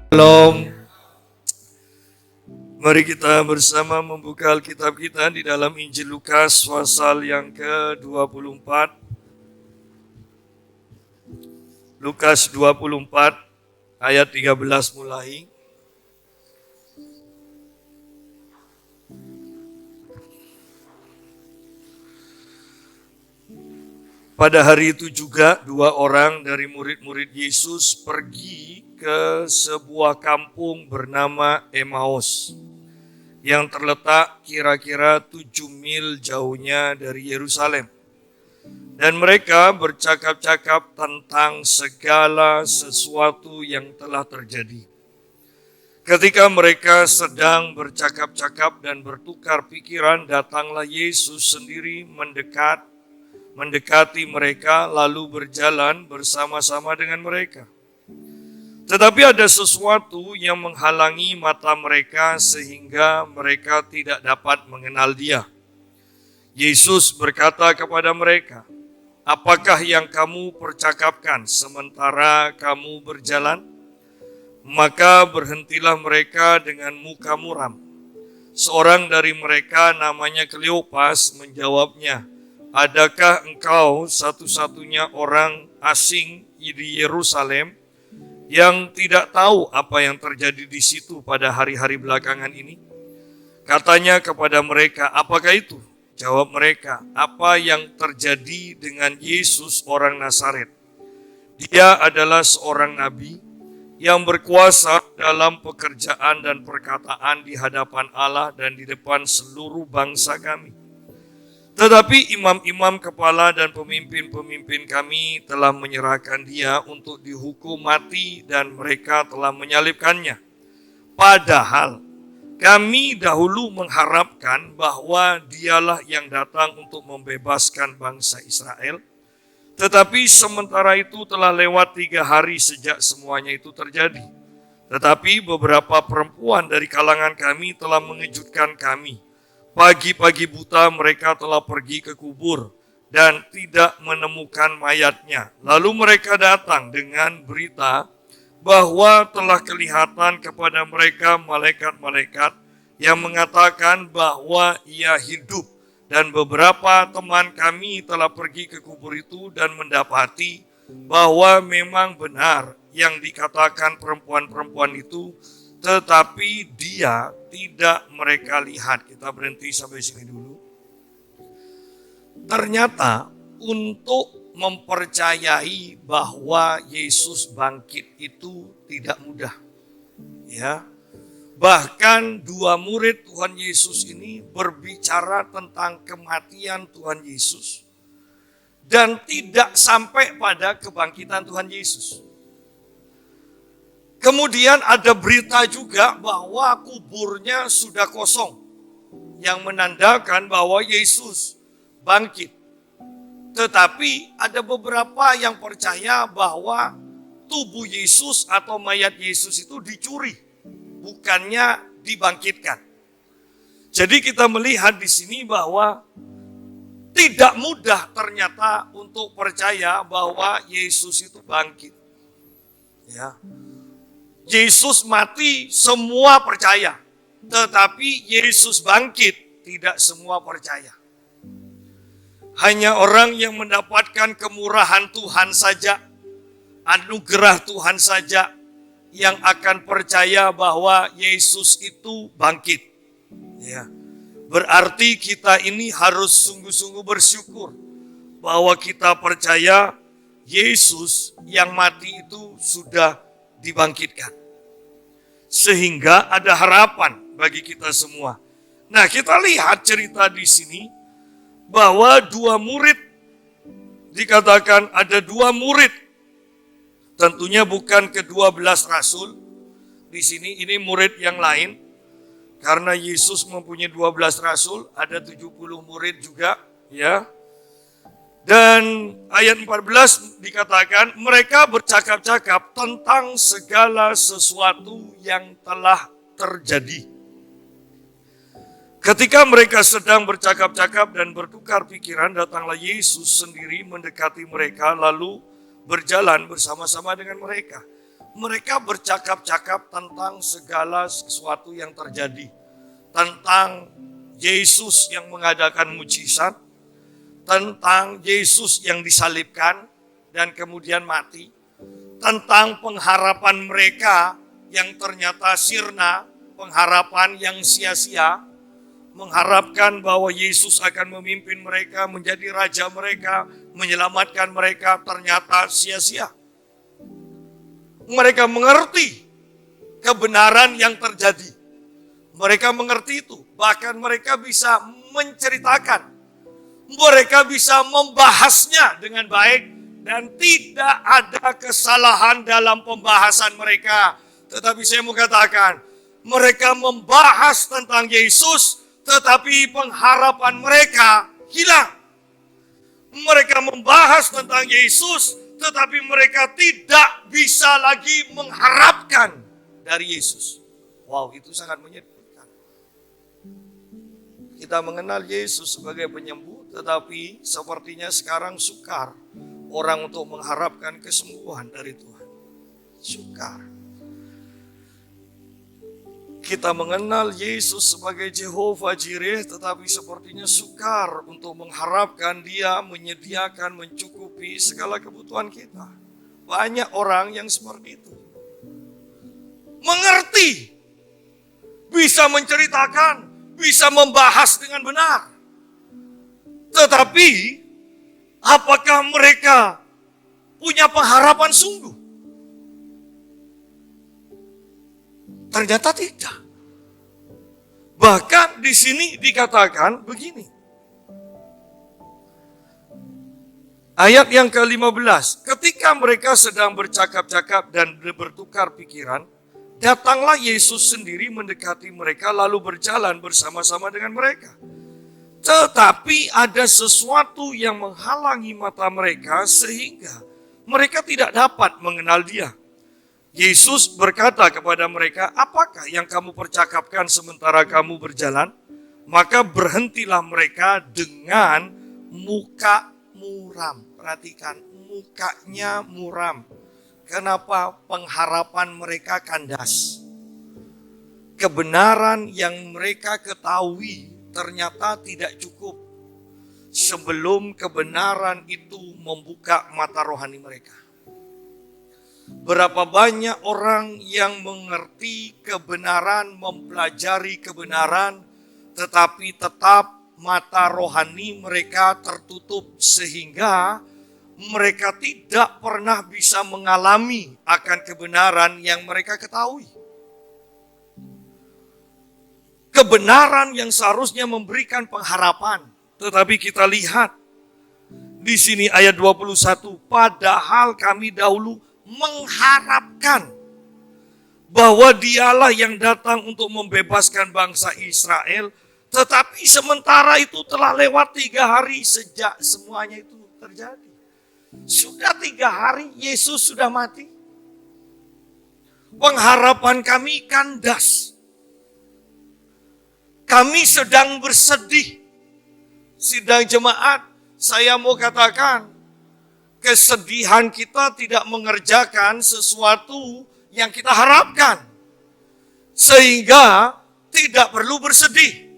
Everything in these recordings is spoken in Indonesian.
Shalom. Mari kita bersama membuka Alkitab kita di dalam Injil Lukas pasal yang ke-24. Lukas 24 ayat 13 mulai. Pada hari itu juga dua orang dari murid-murid Yesus pergi ke sebuah kampung bernama Emmaus yang terletak kira-kira 7 mil jauhnya dari Yerusalem. Dan mereka bercakap-cakap tentang segala sesuatu yang telah terjadi. Ketika mereka sedang bercakap-cakap dan bertukar pikiran, datanglah Yesus sendiri mendekati mereka lalu berjalan bersama-sama dengan mereka. Tetapi ada sesuatu yang menghalangi mata mereka sehingga mereka tidak dapat mengenal Dia. Yesus berkata kepada mereka, "Apakah yang kamu percakapkan sementara kamu berjalan?" Maka berhentilah mereka dengan muka muram. Seorang dari mereka namanya Kleopas menjawabnya, "Adakah engkau satu-satunya orang asing di Yerusalem yang tidak tahu apa yang terjadi di situ pada hari-hari belakangan ini?" Katanya kepada mereka, "Apakah itu?" Jawab mereka, "Apa yang terjadi dengan Yesus orang Nazaret. Dia adalah seorang nabi yang berkuasa dalam pekerjaan dan perkataan di hadapan Allah dan di depan seluruh bangsa kami. Tetapi imam-imam kepala dan pemimpin-pemimpin kami telah menyerahkan Dia untuk dihukum mati dan mereka telah menyalibkannya. Padahal kami dahulu mengharapkan bahwa Dialah yang datang untuk membebaskan bangsa Israel. Tetapi sementara itu telah lewat 3 hari sejak semuanya itu terjadi. Tetapi beberapa perempuan dari kalangan kami telah mengejutkan kami. Pagi-pagi buta mereka telah pergi ke kubur dan tidak menemukan mayatnya. Lalu mereka datang dengan berita bahwa telah kelihatan kepada mereka malaikat-malaikat yang mengatakan bahwa Ia hidup. Dan beberapa teman kami telah pergi ke kubur itu dan mendapati bahwa memang benar yang dikatakan perempuan-perempuan itu, tetapi Dia tidak mereka lihat." Kita berhenti sampai sini dulu. Ternyata untuk mempercayai bahwa Yesus bangkit itu tidak mudah. Ya. Bahkan 2 murid Tuhan Yesus ini berbicara tentang kematian Tuhan Yesus dan tidak sampai pada kebangkitan Tuhan Yesus. Kemudian ada berita juga bahwa kuburnya sudah kosong, yang menandakan bahwa Yesus bangkit. Tetapi ada beberapa yang percaya bahwa tubuh Yesus atau mayat Yesus itu dicuri, bukannya dibangkitkan. Jadi kita melihat di sini bahwa tidak mudah ternyata untuk percaya bahwa Yesus itu bangkit. Ya. Yesus mati, semua percaya. Tetapi Yesus bangkit, tidak semua percaya. Hanya orang yang mendapatkan kemurahan Tuhan saja, anugerah Tuhan saja, yang akan percaya bahwa Yesus itu bangkit. Ya. Berarti kita ini harus sungguh-sungguh bersyukur bahwa kita percaya Yesus yang mati itu sudah dibangkitkan. Sehingga ada harapan bagi kita semua. Nah, kita lihat cerita di sini bahwa 2 murid, dikatakan ada 2 murid. Tentunya bukan ke-12 rasul. Di sini ini murid yang lain. Karena Yesus mempunyai 12 rasul, ada 70 murid juga, ya. Dan ayat 14 dikatakan mereka bercakap-cakap tentang segala sesuatu yang telah terjadi. Ketika mereka sedang bercakap-cakap dan bertukar pikiran, datanglah Yesus sendiri mendekati mereka lalu berjalan bersama-sama dengan mereka. mereka bercakap-cakap tentang segala sesuatu yang terjadi. Tentang Yesus yang mengadakan mujizat, tentang Yesus yang disalibkan dan kemudian mati, tentang pengharapan mereka yang ternyata sirna, pengharapan yang sia-sia, mengharapkan bahwa Yesus akan memimpin mereka, menjadi raja mereka, menyelamatkan mereka, ternyata sia-sia. Mereka mengerti kebenaran yang terjadi. Mereka mengerti itu, bahkan mereka bisa menceritakan, mereka bisa membahasnya dengan baik, dan tidak ada kesalahan dalam pembahasan mereka. Tetapi saya mau katakan, mereka membahas tentang Yesus, tetapi pengharapan mereka hilang. Mereka membahas tentang Yesus, tetapi mereka tidak bisa lagi mengharapkan dari Yesus. Wow, itu sangat menyedihkan. Kita mengenal Yesus sebagai penyembuh, tetapi sepertinya sekarang sukar orang untuk mengharapkan kesembuhan dari Tuhan. Sukar. Kita mengenal Yesus sebagai Jehovah Jireh, tetapi sepertinya sukar untuk mengharapkan Dia menyediakan, mencukupi segala kebutuhan kita. Banyak orang yang seperti itu. Mengerti, bisa menceritakan, bisa membahas dengan benar. Tetapi, apakah mereka punya pengharapan sungguh? Ternyata tidak. Bahkan di sini dikatakan begini. Ayat yang ke-15. Ketika mereka sedang bercakap-cakap dan bertukar pikiran, datanglah Yesus sendiri mendekati mereka lalu berjalan bersama-sama dengan mereka. Tetapi ada sesuatu yang menghalangi mata mereka sehingga mereka tidak dapat mengenal Dia. Yesus berkata kepada mereka, apakah yang kamu percakapkan sementara kamu berjalan? Maka berhentilah mereka dengan muka muram. Perhatikan, mukanya muram. Kenapa? Pengharapan mereka kandas. Kebenaran yang mereka ketahui ternyata tidak cukup sebelum kebenaran itu membuka mata rohani mereka. Berapa banyak orang yang mengerti kebenaran, mempelajari kebenaran, tetapi tetap mata rohani mereka tertutup sehingga mereka tidak pernah bisa mengalami akan kebenaran yang mereka ketahui. Kebenaran yang seharusnya memberikan pengharapan, tetapi kita lihat di sini ayat 21, padahal kami dahulu mengharapkan bahwa Dialah yang datang untuk membebaskan bangsa Israel, tetapi sementara itu telah lewat 3 hari sejak semuanya itu terjadi. Sudah 3 hari Yesus sudah mati. Pengharapan kami kandas. Kami sedang bersedih. Sidang jemaat, saya mau katakan, kesedihan kita tidak mengerjakan sesuatu yang kita harapkan. Sehingga tidak perlu bersedih.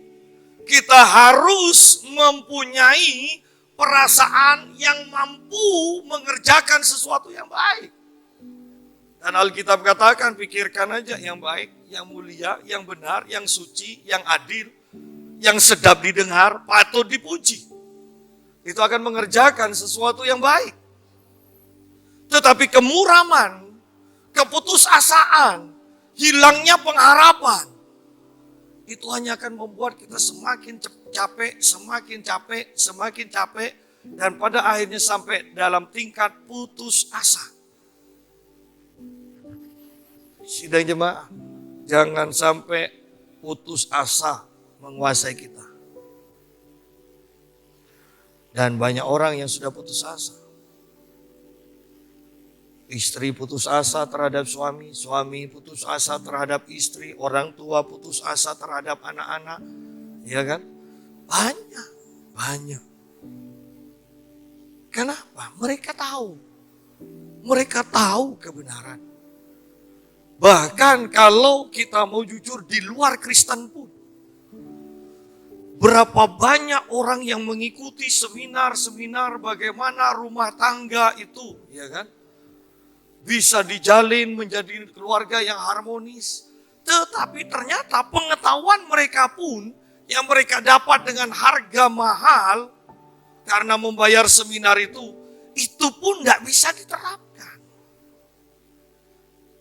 Kita harus mempunyai perasaan yang mampu mengerjakan sesuatu yang baik. Dan Alkitab katakan, pikirkan aja yang baik, yang mulia, yang benar, yang suci, yang adil, yang sedap didengar, patut dipuji. Itu akan mengerjakan sesuatu yang baik. Tetapi kemuraman, keputusasaan, hilangnya pengharapan, itu hanya akan membuat kita semakin capek, semakin capek, dan pada akhirnya sampai dalam tingkat putus asa. Sidang jemaah, jangan sampai putus asa menguasai kita. Dan banyak orang yang sudah putus asa. Istri putus asa terhadap suami, suami putus asa terhadap istri, orang tua putus asa terhadap anak-anak. Ya kan? Banyak. Kenapa? Mereka tahu kebenaran. Bahkan kalau kita mau jujur di luar Kristen pun, berapa banyak orang yang mengikuti seminar-seminar bagaimana rumah tangga itu, ya kan? Bisa dijalin menjadi keluarga yang harmonis. Tetapi ternyata pengetahuan mereka pun yang mereka dapat dengan harga mahal karena membayar seminar itu pun nggak bisa diterapkan.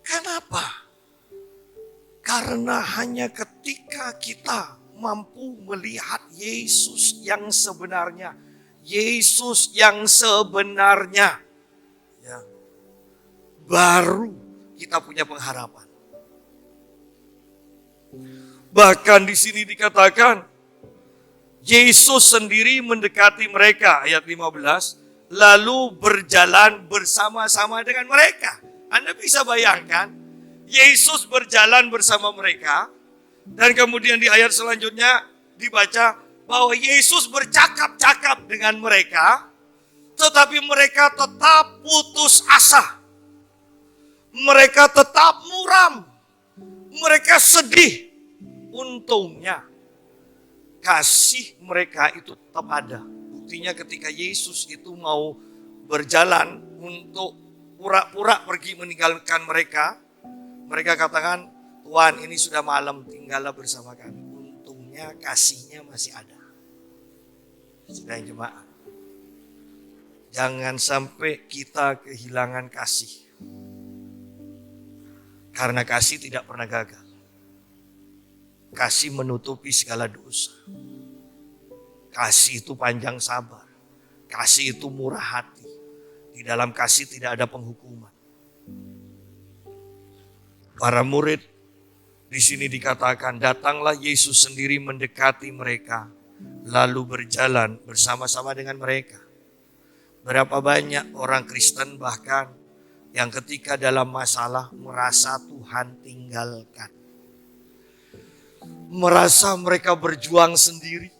Kenapa? Karena hanya ketika kita mampu melihat Yesus yang sebenarnya, ya, baru kita punya pengharapan. Bahkan di sini dikatakan, Yesus sendiri mendekati mereka, ayat 15, lalu berjalan bersama-sama dengan mereka. Anda bisa bayangkan, Yesus berjalan bersama mereka, dan kemudian di ayat selanjutnya dibaca bahwa Yesus bercakap-cakap dengan mereka, tetapi mereka tetap putus asa. Mereka tetap muram. Mereka sedih. Untungnya kasih mereka itu tetap ada. Buktinya ketika Yesus itu mau berjalan untuk pura-pura pergi meninggalkan mereka, mereka katakan, Tuhan, ini sudah malam, tinggallah bersama kami. Untungnya kasihnya masih ada. Saudara jemaat, jangan sampai kita kehilangan kasih. Karena kasih tidak pernah gagal. Kasih menutupi segala dosa. Kasih itu panjang sabar. Kasih itu murah hati. Di dalam kasih tidak ada penghukuman. Para murid di sini dikatakan, datanglah Yesus sendiri mendekati mereka, lalu berjalan bersama-sama dengan mereka. Berapa banyak orang Kristen bahkan yang ketika dalam masalah merasa Tuhan tinggalkan. Merasa mereka berjuang sendiri.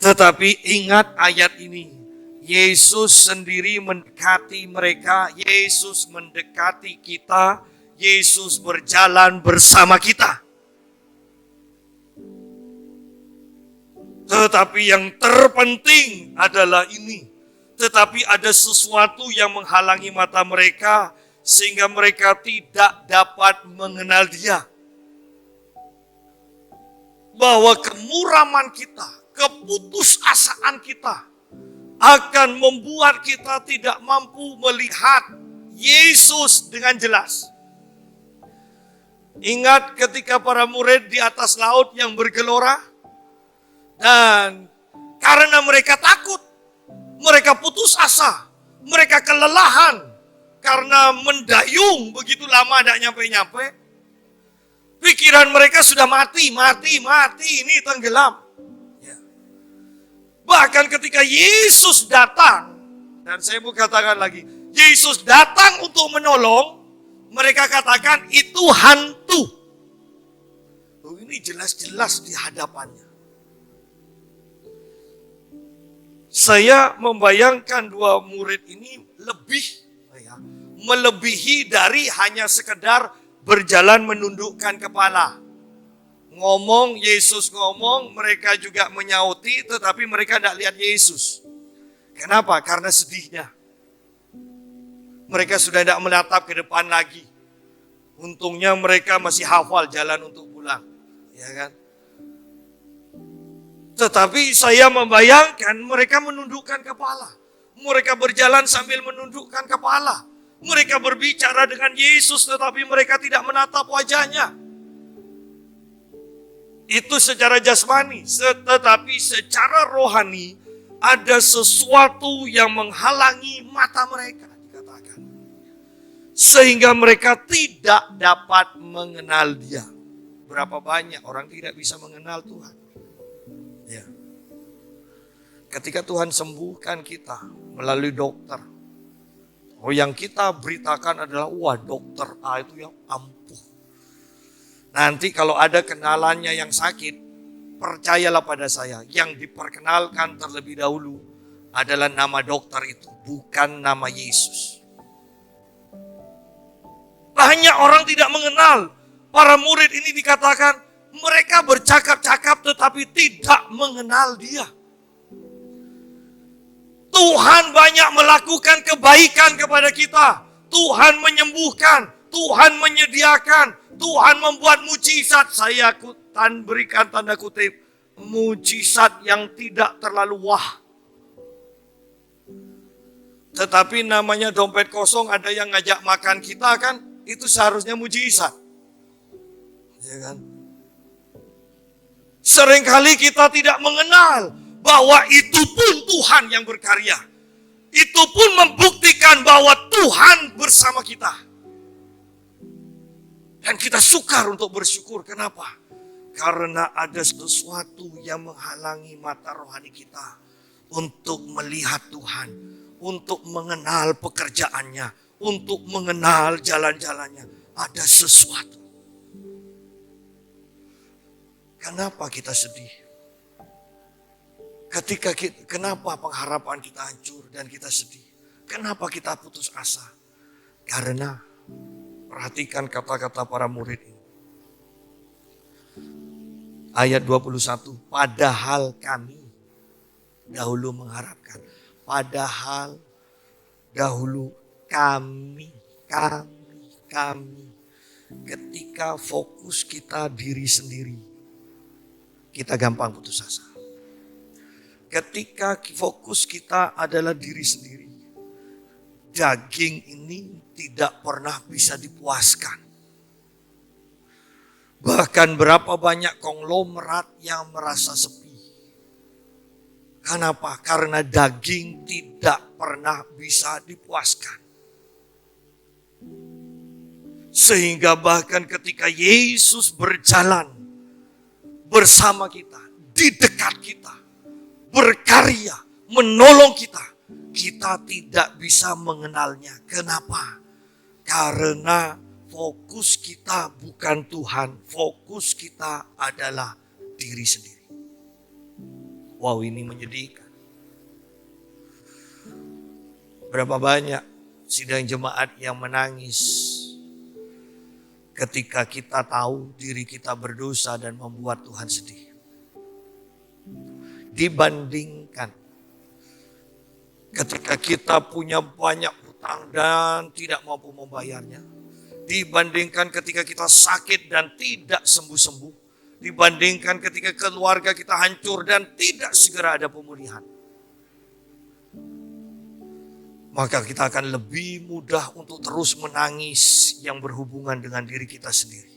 Tetapi ingat ayat ini, Yesus sendiri mendekati mereka, Yesus mendekati kita, Yesus berjalan bersama kita. Tetapi yang terpenting adalah ini. Tetapi ada sesuatu yang menghalangi mata mereka sehingga mereka tidak dapat mengenal Dia. Bahwa kemuraman kita, keputusasaan kita akan membuat kita tidak mampu melihat Yesus dengan jelas. Ingat ketika para murid di atas laut yang bergelora, dan karena mereka takut, mereka putus asa, mereka kelelahan karena mendayung begitu lama tidak nyampe-nyampe. Pikiran mereka sudah mati, ini tenggelam. Ya. Bahkan ketika Yesus datang, dan saya mau katakan lagi, Yesus datang untuk menolong, mereka katakan itu hantu. Oh, ini jelas-jelas di hadapannya. Saya membayangkan dua murid ini melebihi dari hanya sekedar berjalan menundukkan kepala. Ngomong, Yesus ngomong, mereka juga menyauti, tetapi mereka tidak lihat Yesus. Kenapa? Karena sedihnya. Mereka sudah tidak menatap ke depan lagi. Untungnya mereka masih hafal jalan untuk pulang. Ya kan? Tetapi saya membayangkan mereka menundukkan kepala. Mereka berjalan sambil menundukkan kepala. Mereka berbicara dengan Yesus tetapi mereka tidak menatap wajahnya. Itu secara jasmani. Tetapi secara rohani ada sesuatu yang menghalangi mata mereka. Dikatakan. Sehingga mereka tidak dapat mengenal Dia. Berapa banyak orang tidak bisa mengenal Tuhan. Ya. Ketika Tuhan sembuhkan kita melalui dokter. Yang kita beritakan adalah, wah dokter A itu yang ampuh. Nanti kalau ada kenalannya yang sakit, percayalah pada saya. Yang diperkenalkan terlebih dahulu adalah nama dokter itu, bukan nama Yesus. Banyak orang tidak mengenal. Para murid ini dikatakan mereka bercakap-cakap tetapi tidak mengenal Dia. Tuhan banyak melakukan kebaikan kepada kita. Tuhan menyembuhkan, Tuhan menyediakan, Tuhan membuat mujizat. Saya berikan tanda kutip, mujizat yang tidak terlalu wah. Tetapi namanya dompet kosong, ada yang ngajak makan kita kan, itu seharusnya mujizat. Ya kan? Seringkali kita tidak mengenal bahwa itu pun Tuhan yang berkarya. Itu pun membuktikan bahwa Tuhan bersama kita. Dan kita sukar untuk bersyukur. Kenapa? Karena ada sesuatu yang menghalangi mata rohani kita untuk melihat Tuhan, untuk mengenal pekerjaannya, untuk mengenal jalan-jalannya. Ada sesuatu. Kenapa kita sedih? Kenapa pengharapan kita hancur dan kita sedih? Kenapa kita putus asa? Karena perhatikan kata-kata para murid ini. Ayat 21, padahal kami dahulu mengharapkan. Padahal dahulu kami. Ketika fokus kita diri sendiri, kita gampang putus asa. Ketika fokus kita adalah diri sendiri, daging ini tidak pernah bisa dipuaskan. Bahkan berapa banyak konglomerat yang merasa sepi. Kenapa? Karena daging tidak pernah bisa dipuaskan. Sehingga bahkan ketika Yesus berjalan bersama kita, di dekat kita, berkarya, menolong kita, kita tidak bisa mengenalnya. Kenapa? Karena fokus kita bukan Tuhan, fokus kita adalah diri sendiri. Wow, ini menyedihkan. Berapa banyak sidang jemaat yang menangis ketika kita tahu diri kita berdosa dan membuat Tuhan sedih. Dibandingkan ketika kita punya banyak hutang dan tidak mampu membayarnya. Dibandingkan ketika kita sakit dan tidak sembuh-sembuh. Dibandingkan ketika keluarga kita hancur dan tidak segera ada pemulihan. Maka kita akan lebih mudah untuk terus menangis yang berhubungan dengan diri kita sendiri.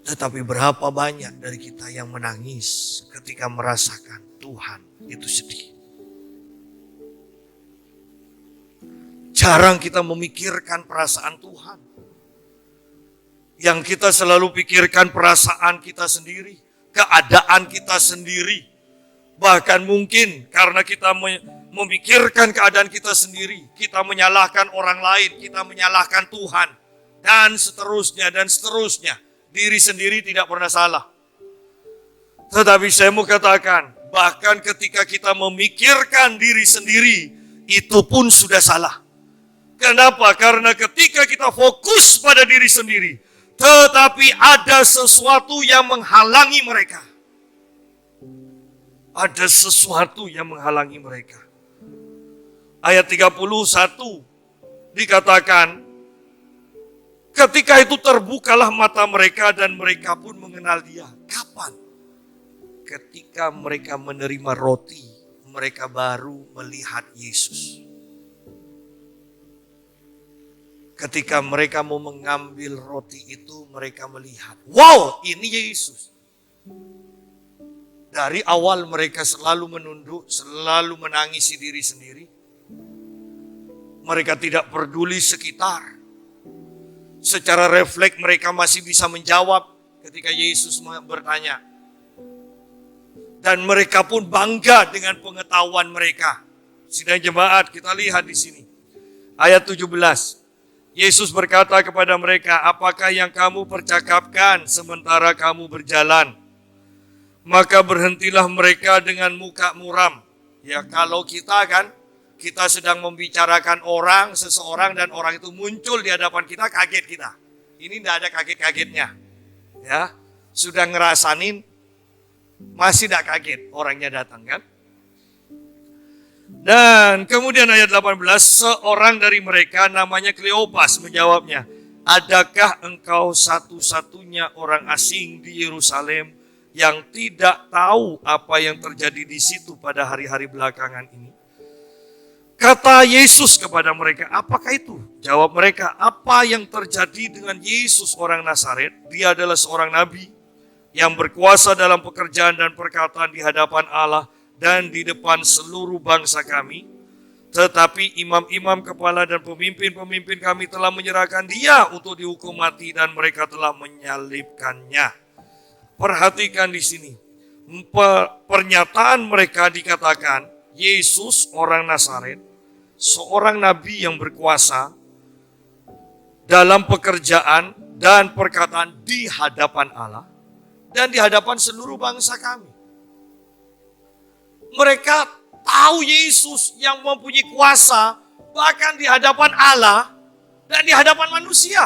Tetapi berapa banyak dari kita yang menangis ketika merasakan Tuhan itu sedih. Jarang kita memikirkan perasaan Tuhan. Yang kita selalu pikirkan perasaan kita sendiri, keadaan kita sendiri. Bahkan mungkin karena kita memikirkan keadaan kita sendiri, kita menyalahkan orang lain, kita menyalahkan Tuhan. Dan seterusnya, dan seterusnya. Diri sendiri tidak pernah salah. Tetapi saya mau katakan, bahkan ketika kita memikirkan diri sendiri, itu pun sudah salah. Kenapa? Karena ketika kita fokus pada diri sendiri, tetapi ada sesuatu yang menghalangi mereka. Ada sesuatu yang menghalangi mereka. Ayat 31 dikatakan, ketika itu terbukalah mata mereka dan mereka pun mengenal Dia. Kapan? Ketika mereka menerima roti, mereka baru melihat Yesus. Ketika mereka mau mengambil roti itu, mereka melihat, wow, ini Yesus. Dari awal mereka selalu menunduk, selalu menangisi diri sendiri. Mereka tidak peduli sekitar. Secara refleks mereka masih bisa menjawab ketika Yesus bertanya. Dan mereka pun bangga dengan pengetahuan mereka. Sidang jemaat, kita lihat di sini. Ayat 17. Yesus berkata kepada mereka, apakah yang kamu percakapkan sementara kamu berjalan? Maka berhentilah mereka dengan muka muram. Ya, kalau kita kita sedang membicarakan seseorang dan orang itu muncul di hadapan kita, kaget kita. Ini tidak ada kaget-kagetnya. Ya, sudah ngerasain, masih tidak kaget orangnya datang kan. Dan kemudian ayat 18, seorang dari mereka namanya Kleopas menjawabnya, adakah engkau satu-satunya orang asing di Yerusalem yang tidak tahu apa yang terjadi di situ pada hari-hari belakangan ini? Kata Yesus kepada mereka, apakah itu? Jawab mereka, apa yang terjadi dengan Yesus orang Nazaret? Dia adalah seorang nabi yang berkuasa dalam pekerjaan dan perkataan di hadapan Allah dan di depan seluruh bangsa kami. Tetapi imam-imam kepala dan pemimpin-pemimpin kami telah menyerahkan dia untuk dihukum mati dan mereka telah menyalibkannya. Perhatikan di sini. Pernyataan mereka dikatakan Yesus orang Nazaret, seorang nabi yang berkuasa dalam pekerjaan dan perkataan di hadapan Allah dan di hadapan seluruh bangsa kami. Mereka tahu Yesus yang mempunyai kuasa bahkan di hadapan Allah dan di hadapan manusia.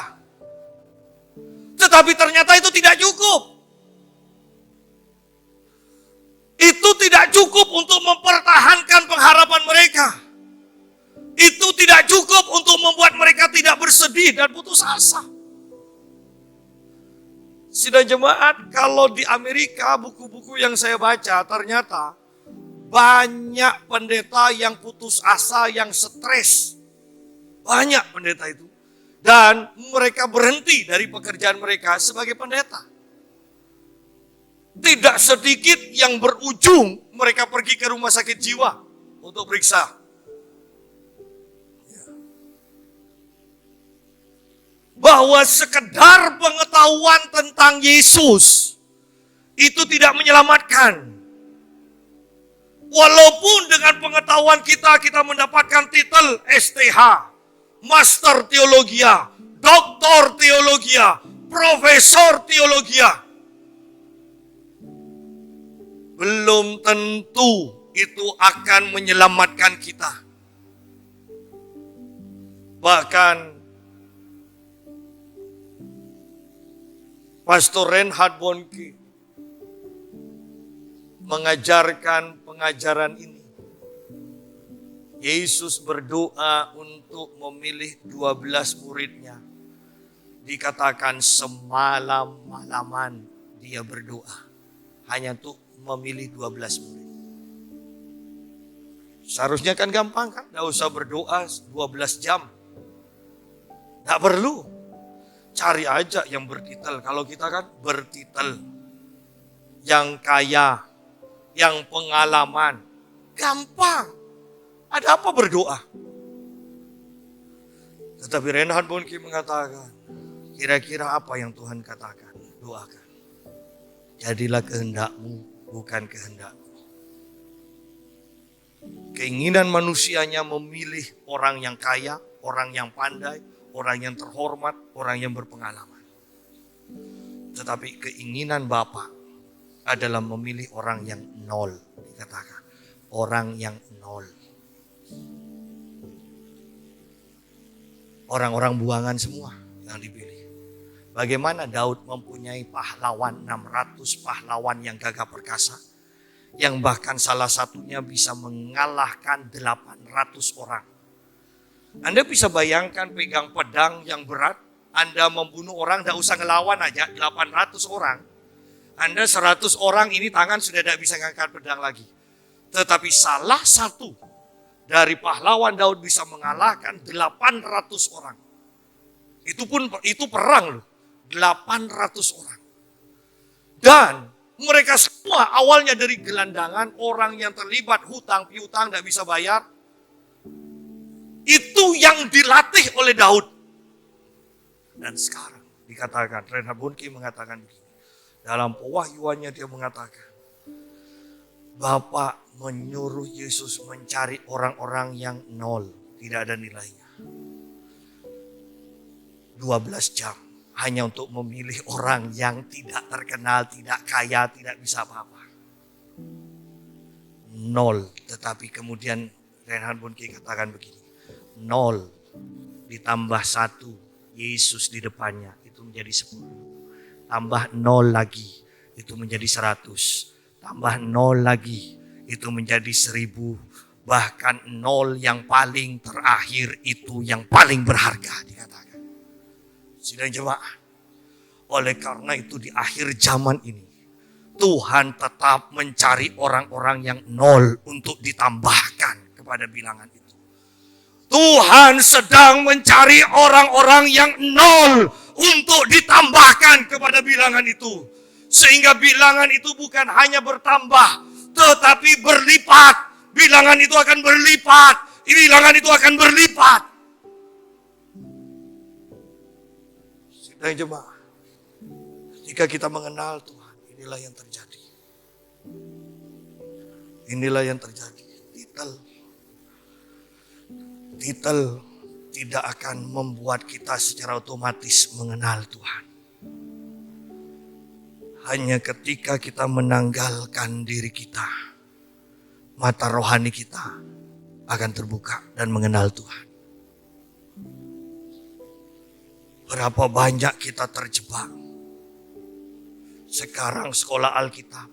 Tetapi ternyata itu tidak cukup. Itu tidak cukup untuk mempertahankan pengharapan mereka. Itu tidak cukup untuk membuat mereka tidak bersedih dan putus asa. Sidang jemaat, kalau di Amerika buku-buku yang saya baca ternyata banyak pendeta yang putus asa, yang stres. Banyak pendeta itu. Dan mereka berhenti dari pekerjaan mereka sebagai pendeta. Tidak sedikit yang berujung mereka pergi ke rumah sakit jiwa untuk periksa. Bahwa sekedar pengetahuan tentang Yesus itu tidak menyelamatkan. Walaupun dengan pengetahuan kita mendapatkan titel STH, Master Teologia, Doktor Teologia, Profesor Teologia. Belum tentu itu akan menyelamatkan kita. Bahkan Pastor Reinhard Bonnke mengajarkan pengajaran ini. Yesus berdoa untuk memilih 12 muridnya. Dikatakan semalam-malaman dia berdoa. Hanya untuk memilih 12 murid. Seharusnya kan gampang kan? Tidak usah berdoa 12 jam. Tidak perlu. Cari aja yang bertitel. Kalau kita kan bertitel. Yang kaya. Yang pengalaman. Gampang. Ada apa berdoa? Tetapi Reinhard Bonnke mengatakan, kira-kira apa yang Tuhan katakan? Doakan. Jadilah kehendakmu, bukan kehendakku. Keinginan manusianya memilih orang yang kaya, orang yang pandai, orang yang terhormat, orang yang berpengalaman. Tetapi keinginan Bapa adalah memilih orang yang nol, dikatakan. Orang yang nol. Orang-orang buangan semua yang dipilih. Bagaimana Daud mempunyai pahlawan, 600 pahlawan yang gagah perkasa. Yang bahkan salah satunya bisa mengalahkan 800 orang. Anda bisa bayangkan pegang pedang yang berat. Anda membunuh orang, tidak usah ngelawan aja, 800 orang. Anda 100 orang ini tangan sudah tidak bisa ngangkat pedang lagi. Tetapi salah satu dari pahlawan Daud bisa mengalahkan 800 orang. Itu perang loh. 800 orang. Dan mereka semua awalnya dari gelandangan, orang yang terlibat hutang piutang tidak bisa bayar. Itu yang dilatih oleh Daud. Dan sekarang dikatakan, Reinhard Bonnke mengatakan begini. Dalam pewahyuannya dia mengatakan, Bapa menyuruh Yesus mencari orang-orang yang nol, tidak ada nilainya. 12 jam. Hanya untuk memilih orang yang tidak terkenal, tidak kaya, tidak bisa apa-apa. Nol. Tetapi kemudian Reinhard Bonnke katakan begini, 0 ditambah 1, Yesus di depannya, itu menjadi 10. Tambah 0 lagi, itu menjadi 100. Tambah 0 lagi, itu menjadi 1000. Bahkan 0 yang paling terakhir itu yang paling berharga dikatakan. Sidang jemaah, oleh karena itu di akhir zaman ini, Tuhan tetap mencari orang-orang yang 0 untuk ditambahkan kepada bilangan itu. Tuhan sedang mencari orang-orang yang 0 untuk ditambahkan kepada bilangan itu. Sehingga bilangan itu bukan hanya bertambah, tetapi berlipat. Bilangan itu akan berlipat. Bilangan itu akan berlipat. Sidang jemaah, ketika kita mengenal Tuhan, inilah yang terjadi. Inilah yang terjadi. Titel tidak akan membuat kita secara otomatis mengenal Tuhan. Hanya ketika kita menanggalkan diri kita, mata rohani kita akan terbuka dan mengenal Tuhan. Berapa banyak kita terjebak. Sekarang sekolah Alkitab,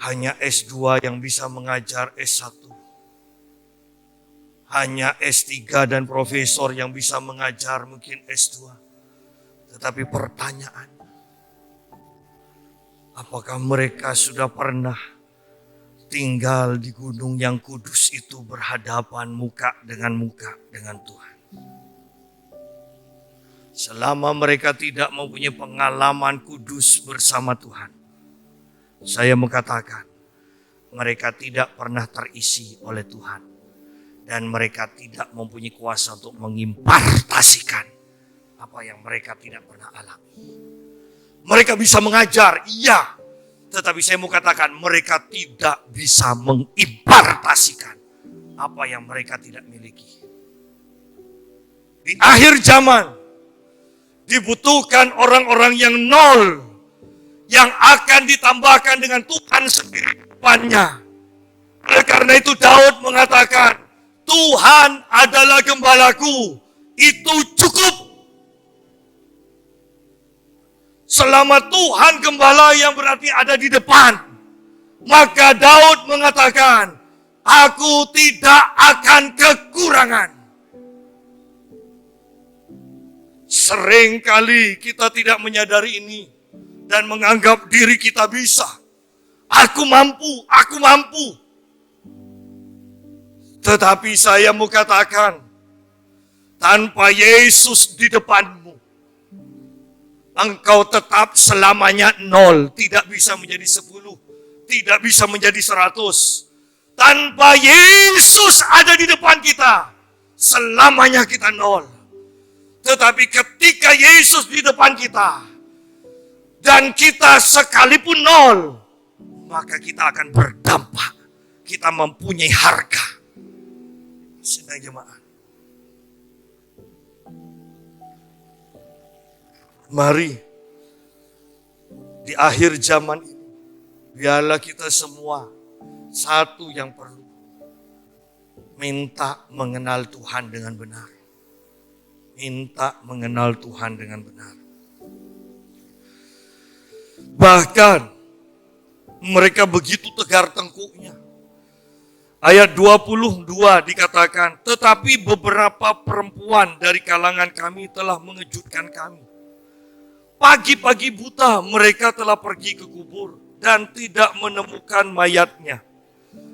hanya S2 yang bisa mengajar S1. Hanya S3 dan profesor yang bisa mengajar mungkin S2. Tetapi pertanyaan, apakah mereka sudah pernah tinggal di gunung yang kudus itu berhadapan muka dengan Tuhan? Selama mereka tidak mempunyai pengalaman kudus bersama Tuhan, saya mengatakan mereka tidak pernah terisi oleh Tuhan. Dan mereka tidak mempunyai kuasa untuk mengimpartasikan apa yang mereka tidak pernah alami. Mereka bisa mengajar, iya. Tetapi saya mau katakan mereka tidak bisa mengimpartasikan apa yang mereka tidak miliki. Di akhir zaman, dibutuhkan orang-orang yang 0. Yang akan ditambahkan dengan Tuhan sendiri depannya. Oleh karena itu Daud mengatakan, Tuhan adalah gembalaku, itu cukup. Selama Tuhan gembala yang berarti ada di depan, maka Daud mengatakan, aku tidak akan kekurangan. Seringkali kita tidak menyadari ini dan menganggap diri kita bisa. Aku mampu, aku mampu. Tetapi saya mau katakan, tanpa Yesus di depanmu, engkau tetap selamanya 0. Tidak bisa menjadi 10, tidak bisa menjadi 100. Tanpa Yesus ada di depan kita, selamanya kita 0. Tetapi ketika Yesus di depan kita, dan kita sekalipun 0, maka kita akan berdampak. Kita mempunyai harga. Sidang jemaah, mari di akhir zaman ini, biarlah kita semua satu yang perlu, minta mengenal Tuhan dengan benar. Minta mengenal Tuhan dengan benar. Bahkan mereka begitu tegar tengkuknya. Ayat 22 dikatakan, tetapi beberapa perempuan dari kalangan kami telah mengejutkan kami. Pagi-pagi buta mereka telah pergi ke kubur dan tidak menemukan mayatnya.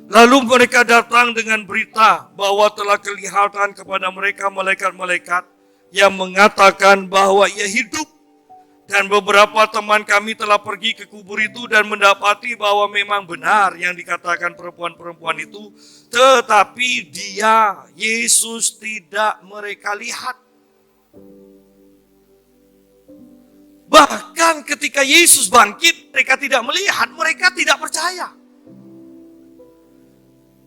Lalu mereka datang dengan berita bahwa telah kelihatan kepada mereka malaikat-malaikat yang mengatakan bahwa ia hidup. Dan beberapa teman kami telah pergi ke kubur itu dan mendapati bahwa memang benar yang dikatakan perempuan-perempuan itu. Tetapi dia, Yesus, tidak mereka lihat. Bahkan ketika Yesus bangkit, mereka tidak melihat, mereka tidak percaya.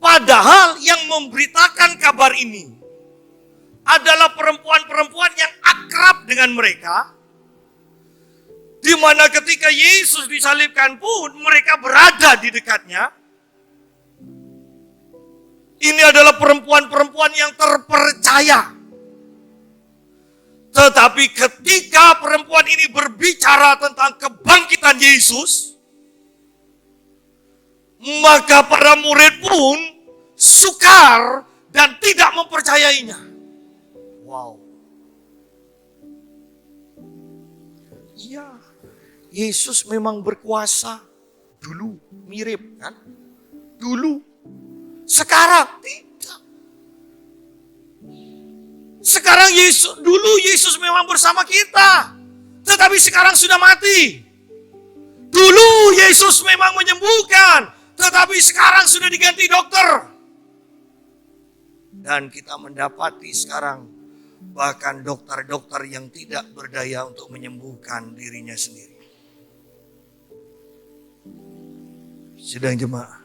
Padahal yang memberitakan kabar ini adalah perempuan-perempuan yang akrab dengan mereka. Di mana ketika Yesus disalibkan pun mereka berada di dekatnya. adalah perempuan-perempuan yang terpercaya. Tetapi ketika perempuan ini berbicara tentang kebangkitan Yesus, maka para murid pun sukar dan tidak mempercayainya. Wow. Iya, Yesus memang berkuasa. Dulu mirip kan? Dulu. Sekarang tidak. Sekarang dulu Yesus memang bersama kita. Tetapi sekarang sudah mati. Dulu Yesus memang menyembuhkan. Tetapi sekarang sudah diganti dokter. Dan kita mendapati sekarang bahkan dokter-dokter yang tidak berdaya untuk menyembuhkan dirinya sendiri. Sidang jemaat,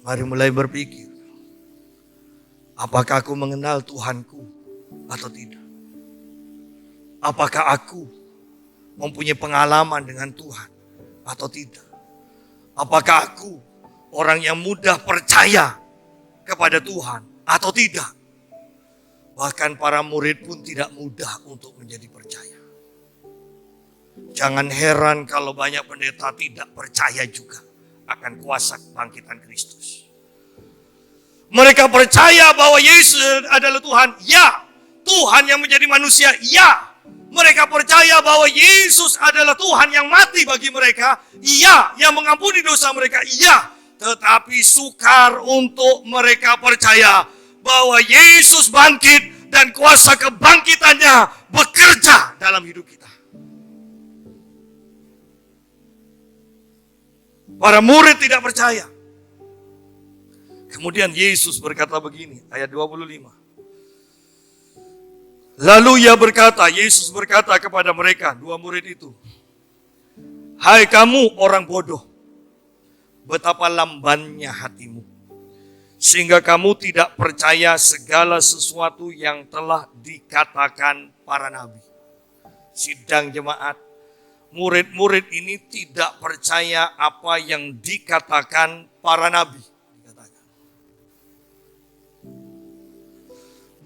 mari mulai berpikir, apakah aku mengenal Tuhanku atau tidak? Apakah aku mempunyai pengalaman dengan Tuhan atau tidak? Apakah aku orang yang mudah percaya kepada Tuhan atau tidak? Bahkan para murid pun tidak mudah untuk menjadi percaya. Jangan heran kalau banyak pendeta tidak percaya juga akan kuasa kebangkitan Kristus. Mereka percaya bahwa Yesus adalah Tuhan. Ya, Tuhan yang menjadi manusia. Ya, mereka percaya bahwa Yesus adalah Tuhan yang mati bagi mereka. Ya, yang mengampuni dosa mereka. Ya, tetapi sukar untuk mereka percaya bahwa Yesus bangkit dan kuasa kebangkitannya bekerja dalam hidup kita. Para murid tidak percaya. Kemudian Yesus berkata begini, ayat 25. Lalu Yesus berkata kepada mereka, dua murid itu, hai kamu orang bodoh, betapa lambannya hatimu, sehingga kamu tidak percaya segala sesuatu yang telah dikatakan para nabi. Sidang jemaat, murid-murid ini tidak percaya apa yang dikatakan para nabi.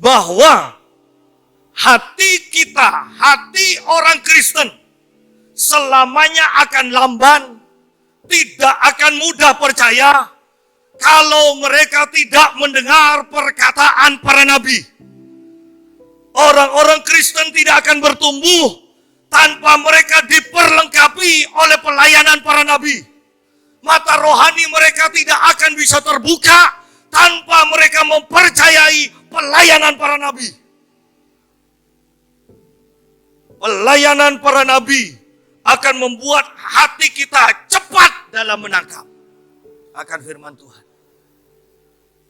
Bahwa hati kita, hati orang Kristen selamanya akan lamban, tidak akan mudah percaya kalau mereka tidak mendengar perkataan para nabi. Orang-orang Kristen tidak akan bertumbuh tanpa mereka diperlengkapi oleh pelayanan para nabi. Mata rohani mereka tidak akan bisa terbuka tanpa mereka mempercayai pelayanan para nabi. Pelayanan para nabi akan membuat hati kita cepat dalam menangkap akan firman Tuhan.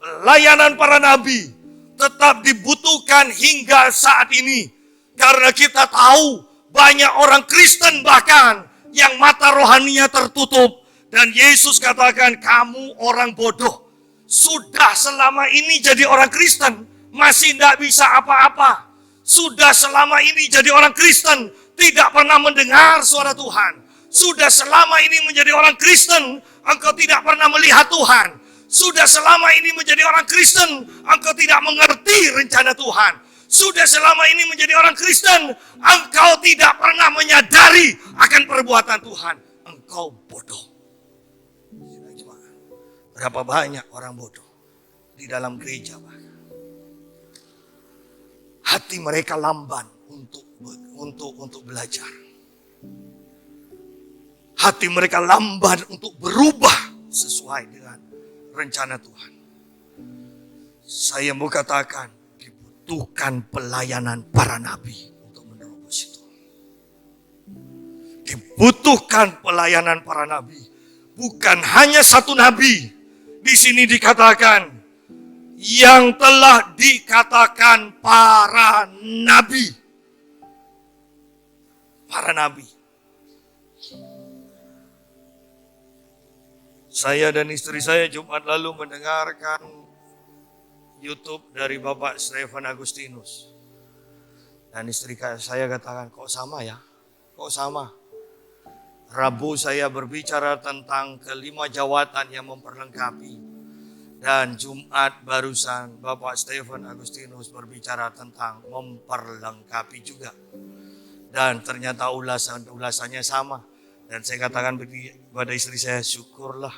Pelayanan para nabi tetap dibutuhkan hingga saat ini. Karena kita tahu banyak orang Kristen bahkan yang mata rohaninya tertutup. Dan Yesus katakan, kamu orang bodoh. Sudah selama ini jadi orang Kristen, masih tidak bisa apa-apa. Sudah selama ini jadi orang Kristen, tidak pernah mendengar suara Tuhan. Sudah selama ini menjadi orang Kristen, engkau tidak pernah melihat Tuhan. Sudah selama ini menjadi orang Kristen, engkau tidak mengerti rencana Tuhan. Sudah selama ini menjadi orang Kristen, engkau tidak pernah menyadari akan perbuatan Tuhan. Engkau bodoh. Berapa banyak orang bodoh di dalam gereja, bahkan hati mereka lamban untuk belajar. Hati mereka lamban untuk berubah sesuai dengan rencana Tuhan. Saya mau katakan, dibutuhkan pelayanan para nabi untuk menerobos itu. Dibutuhkan pelayanan para nabi. Bukan hanya satu nabi. Di sini dikatakan yang telah dikatakan para nabi. Para nabi. Saya dan istri saya Jumat lalu mendengarkan YouTube dari Bapak Stefan Agustinus. Dan istri saya katakan, kok sama ya? Kok sama? Rabu saya berbicara tentang kelima jawatan yang memperlengkapi. Dan Jumat barusan Bapak Stephen Agustinus berbicara tentang memperlengkapi juga. Dan ternyata ulasannya sama. Dan saya katakan kepada istri saya, syukurlah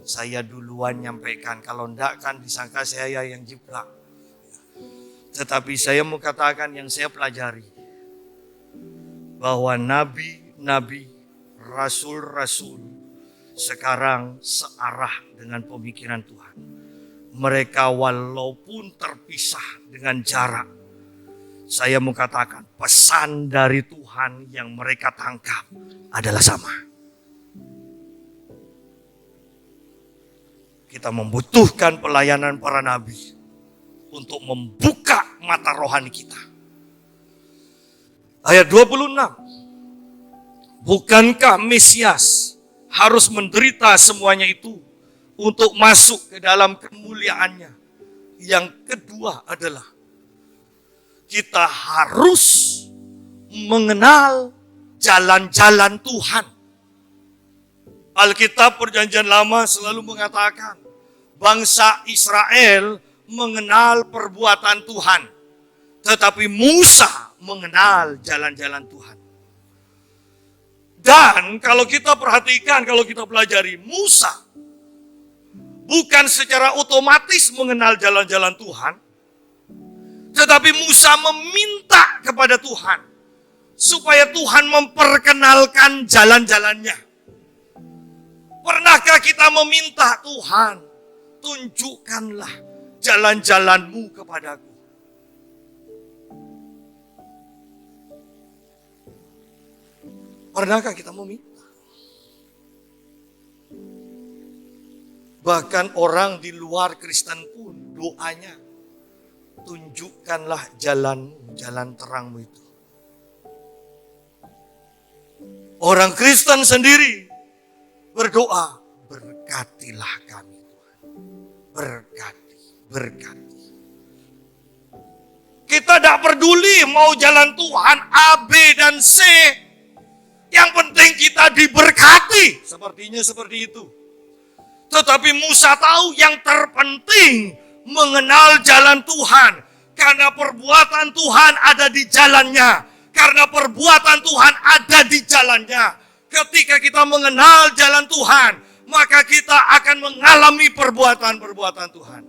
saya duluan nyampaikan. Kalau enggak kan disangka saya yang jiplak. Tetapi saya mau katakan yang saya pelajari. Bahwa nabi-nabi, rasul-rasul sekarang searah dengan pemikiran Tuhan. Mereka walaupun terpisah dengan jarak, saya mau katakan pesan dari Tuhan yang mereka tangkap adalah sama. Kita membutuhkan pelayanan para nabi untuk membuka mata rohani kita. Ayat 26. Bukankah Mesias harus menderita semuanya itu untuk masuk ke dalam kemuliaannya? Yang kedua adalah kita harus mengenal jalan-jalan Tuhan. Alkitab Perjanjian Lama selalu mengatakan bangsa Israel mengenal perbuatan Tuhan, tetapi Musa mengenal jalan-jalan Tuhan. Dan kalau kita perhatikan, kalau kita pelajari, Musa bukan secara otomatis mengenal jalan-jalan Tuhan, tetapi Musa meminta kepada Tuhan supaya Tuhan memperkenalkan jalan-jalannya. Pernahkah kita meminta, Tuhan, tunjukkanlah jalan-jalanmu kepadaku? Pernahkah kita meminta? Bahkan orang di luar Kristen pun doanya, tunjukkanlah jalanmu, jalan terangmu itu. Orang Kristen sendiri berdoa, berkatilah kami Tuhan. Berkati. Kita tidak peduli mau jalan Tuhan A, B, dan C. Yang penting kita diberkati. Sepertinya seperti itu. Tetapi Musa tahu yang terpenting mengenal jalan Tuhan. Karena perbuatan Tuhan ada di jalannya. Karena perbuatan Tuhan ada di jalannya. Ketika kita mengenal jalan Tuhan, maka kita akan mengalami perbuatan-perbuatan Tuhan.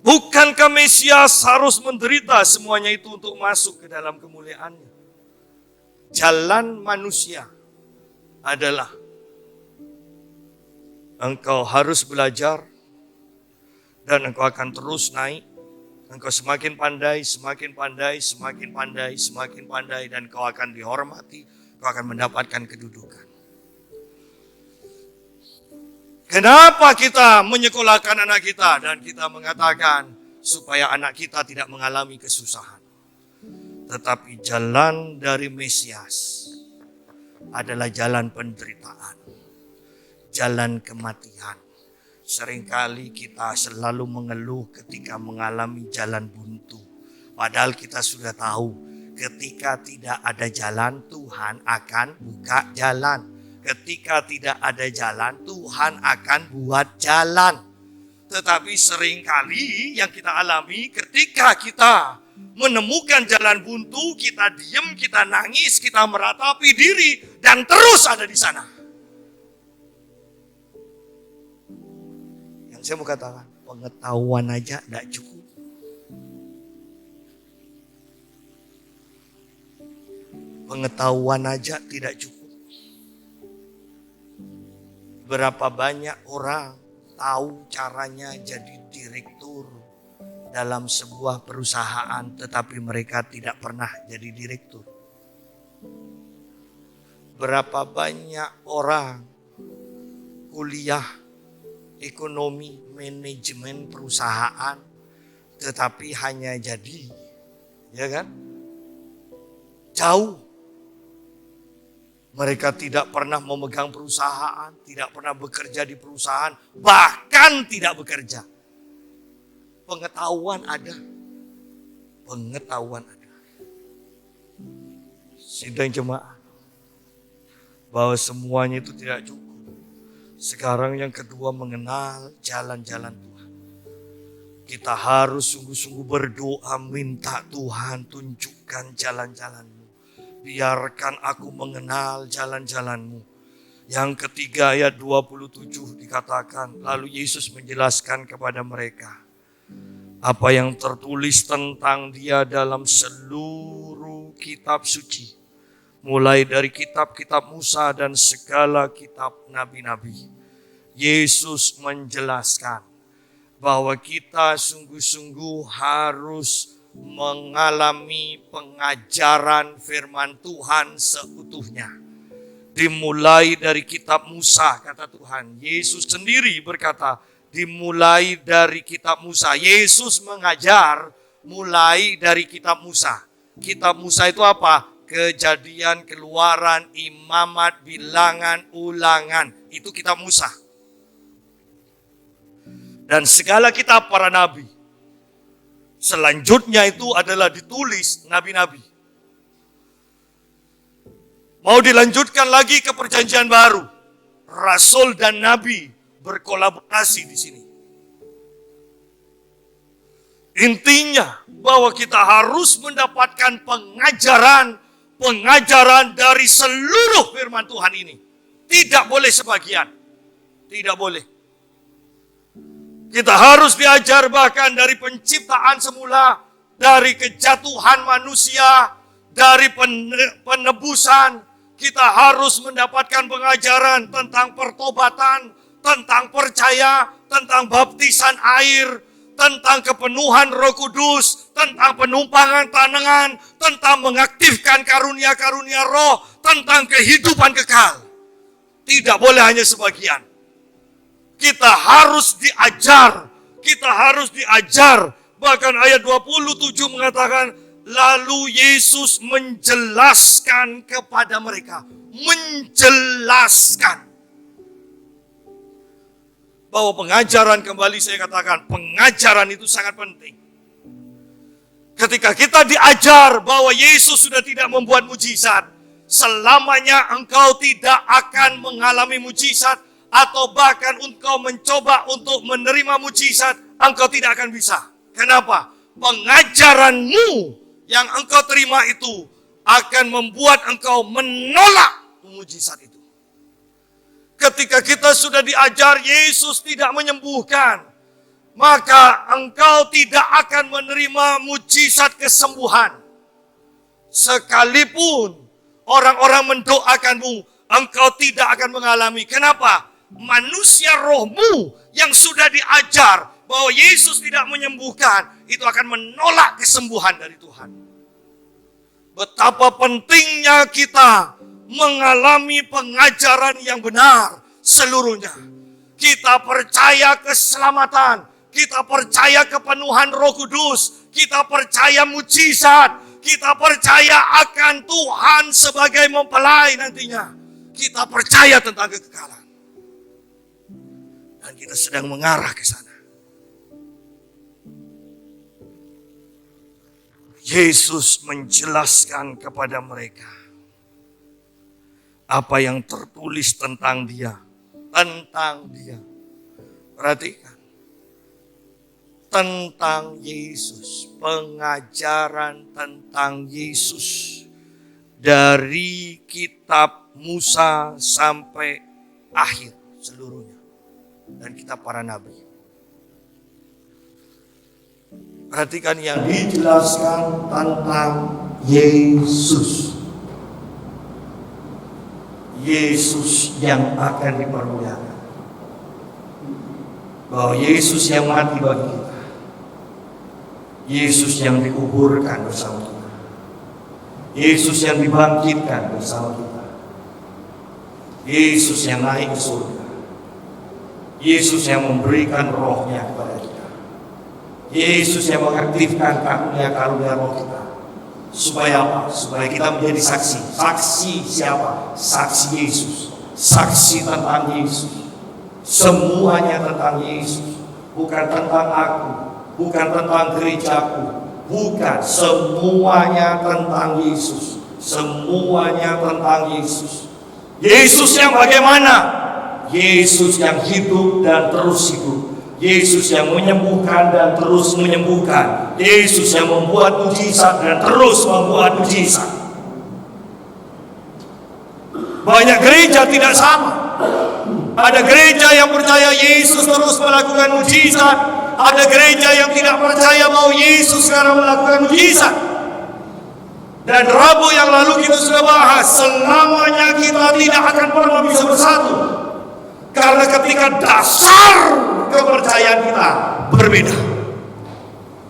Bukankah Mesias harus menderita semuanya itu untuk masuk ke dalam kemuliaannya? Jalan manusia adalah engkau harus belajar dan engkau akan terus naik. Engkau semakin pandai dan engkau akan dihormati, engkau akan mendapatkan kedudukan. Kenapa kita menyekolahkan anak kita dan kita mengatakan supaya anak kita tidak mengalami kesusahan. Tetapi jalan dari Mesias adalah jalan penderitaan, jalan kematian. Seringkali kita selalu mengeluh ketika mengalami jalan buntu. Padahal kita sudah tahu ketika tidak ada jalan, Tuhan akan buka jalan. Ketika tidak ada jalan, Tuhan akan buat jalan. Tetapi seringkali yang kita alami ketika kita menemukan jalan buntu, kita diam, kita nangis, kita meratapi diri dan terus ada di sana. Yang saya mau katakan, pengetahuan aja tidak cukup. Pengetahuan aja tidak cukup. Berapa banyak orang tahu caranya jadi direktur dalam sebuah perusahaan, tetapi mereka tidak pernah jadi direktur. Berapa banyak orang kuliah ekonomi, manajemen perusahaan, tetapi hanya jadi, ya kan? Jauh. Mereka tidak pernah memegang perusahaan, tidak pernah bekerja di perusahaan, bahkan tidak bekerja. Pengetahuan ada. Sidang jemaat, bahwa semuanya itu tidak cukup. Sekarang yang kedua, mengenal jalan-jalan Tuhan. Kita harus sungguh-sungguh berdoa, minta Tuhan tunjukkan jalan-jalan-Mu. Biarkan aku mengenal jalan-jalan-Mu. Yang ketiga ayat 27 dikatakan, lalu Yesus menjelaskan kepada mereka apa yang tertulis tentang Dia dalam seluruh kitab suci. Mulai dari kitab-kitab Musa dan segala kitab nabi-nabi. Yesus menjelaskan bahwa kita sungguh-sungguh harus mengalami pengajaran firman Tuhan seutuhnya. Dimulai dari kitab Musa, kata Tuhan. Yesus sendiri berkata, dimulai dari kitab Musa. Yesus mengajar mulai dari kitab Musa. Kitab Musa itu apa? Kejadian, Keluaran, Imamat, Bilangan, Ulangan. Itu kitab Musa. Dan segala kitab para nabi. Selanjutnya itu adalah ditulis nabi-nabi. Mau dilanjutkan lagi ke perjanjian baru. Rasul dan nabi berkolaborasi di sini. Intinya bahwa kita harus mendapatkan pengajaran dari seluruh firman Tuhan ini. Tidak boleh sebagian. Tidak boleh. Kita harus diajar bahkan dari penciptaan semula, dari kejatuhan manusia, dari penebusan. Kita harus mendapatkan pengajaran tentang pertobatan, tentang percaya, tentang baptisan air, tentang kepenuhan Roh Kudus, tentang penumpangan tangan, tentang mengaktifkan karunia-karunia roh, tentang kehidupan kekal. Tidak boleh hanya sebagian. Kita harus diajar. Kita harus diajar. Bahkan ayat 27 mengatakan, lalu Yesus menjelaskan kepada mereka. Menjelaskan. Bahwa pengajaran, kembali saya katakan, pengajaran itu sangat penting. Ketika kita diajar bahwa Yesus sudah tidak membuat mujizat, selamanya engkau tidak akan mengalami mujizat, atau bahkan engkau mencoba untuk menerima mujizat, engkau tidak akan bisa. Kenapa? Pengajaranmu yang engkau terima itu akan membuat engkau menolak mujizat itu. Ketika kita sudah diajar Yesus tidak menyembuhkan, maka engkau tidak akan menerima mujizat kesembuhan. Sekalipun orang-orang mendoakanmu, engkau tidak akan mengalami. Kenapa? Manusia rohmu yang sudah diajar bahwa Yesus tidak menyembuhkan, itu akan menolak kesembuhan dari Tuhan. Betapa pentingnya kita mengalami pengajaran yang benar seluruhnya. Kita percaya keselamatan, kita percaya kepenuhan Roh Kudus, kita percaya mujizat, kita percaya akan Tuhan sebagai mempelai nantinya. Kita percaya tentang kekekalan. Dan kita sedang mengarah ke sana. Yesus menjelaskan kepada mereka apa yang tertulis tentang Dia. Tentang Dia. Perhatikan. Tentang Yesus. Pengajaran tentang Yesus. Dari kitab Musa sampai akhir seluruhnya. Dan kitab para nabi. Perhatikan yang dijelaskan tentang Yesus. Yesus yang akan dipermuliakan. Bahwa Yesus yang mati bagi kita. Yesus yang dikuburkan bersama kita. Yesus yang dibangkitkan bersama kita. Yesus yang naik ke surga. Yesus yang memberikan rohnya kepada kita. Yesus yang mengaktifkan karunia-karunia roh kita. Supaya apa? Supaya kita menjadi saksi. Saksi siapa? Saksi Yesus. Saksi tentang Yesus. Semuanya tentang Yesus. Bukan tentang aku. Bukan tentang gerejaku. Bukan. Semuanya tentang Yesus. Semuanya tentang Yesus. Yesus yang bagaimana? Yesus yang hidup dan terus hidup. Yesus yang menyembuhkan dan terus menyembuhkan. Yesus yang membuat mujizat dan terus membuat mujizat. Banyak gereja tidak sama. Ada gereja yang percaya Yesus terus melakukan mujizat. Ada gereja yang tidak percaya bahwa Yesus sekarang melakukan mujizat. Dan Rabu yang lalu kita sudah bahas, selamanya kita tidak akan pernah bisa bersatu. Karena ketika dasar kepercayaan kita berbeda,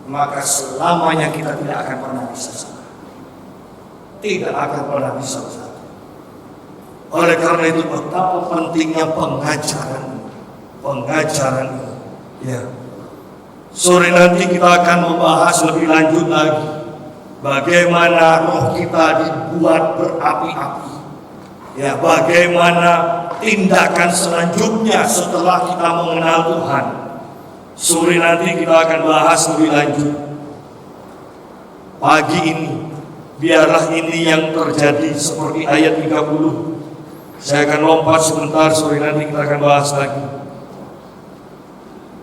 maka selamanya kita tidak akan pernah bisa bersatu. Tidak akan pernah bisa bersatu. Oleh karena itu betapa pentingnya pengajaran ini. Ya. Sore nanti kita akan membahas lebih lanjut lagi bagaimana roh kita dibuat berapi-api. Ya, bagaimana tindakan selanjutnya setelah kita mengenal Tuhan. Sore nanti kita akan bahas lebih lanjut. Pagi ini, biarlah ini yang terjadi seperti ayat 30. Saya akan lompat sebentar, sore nanti kita akan bahas lagi.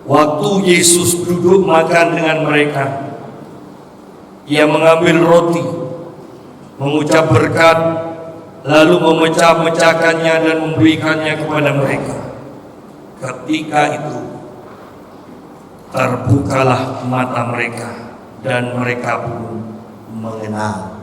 Waktu Yesus duduk makan dengan mereka, Ia mengambil roti, mengucap berkat, lalu memecah-mecahkannya dan memberikannya kepada mereka. Ketika itu terbukalah mata mereka dan mereka pun mengenal